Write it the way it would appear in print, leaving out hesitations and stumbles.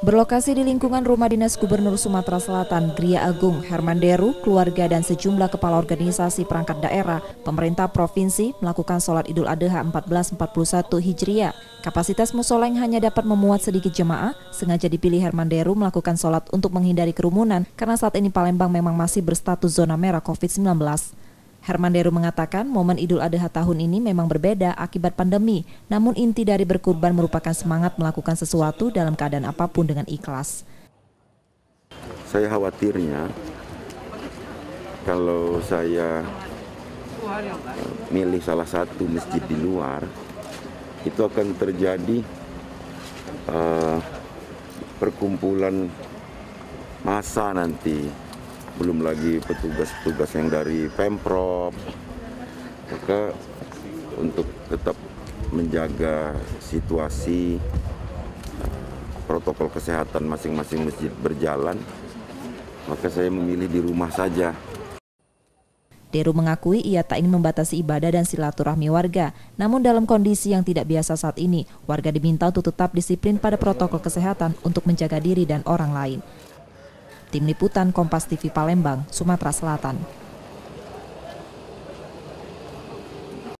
Berlokasi di lingkungan rumah dinas Gubernur Sumatera Selatan, Gria Agung, Herman Deru, keluarga dan sejumlah kepala organisasi perangkat daerah, pemerintah provinsi melakukan sholat Idul Adha 1441 Hijriah. Kapasitas musola yang hanya dapat memuat sedikit jemaah, sengaja dipilih Herman Deru melakukan sholat untuk menghindari kerumunan karena saat ini Palembang memang masih berstatus zona merah COVID-19. Herman Deru mengatakan momen Idul Adha tahun ini memang berbeda akibat pandemi, namun inti dari berkurban merupakan semangat melakukan sesuatu dalam keadaan apapun dengan ikhlas. Saya khawatirnya kalau saya milih salah satu masjid di luar, itu akan terjadi perkumpulan massa nanti. Belum lagi petugas-petugas yang dari Pemprov. Maka untuk tetap menjaga situasi protokol kesehatan masing-masing masjid berjalan, maka saya memilih di rumah saja. Deru mengakui ia tak ingin membatasi ibadah dan silaturahmi warga. Namun dalam kondisi yang tidak biasa saat ini, warga diminta untuk tetap disiplin pada protokol kesehatan untuk menjaga diri dan orang lain. Tim Liputan Kompas TV Palembang, Sumatera Selatan.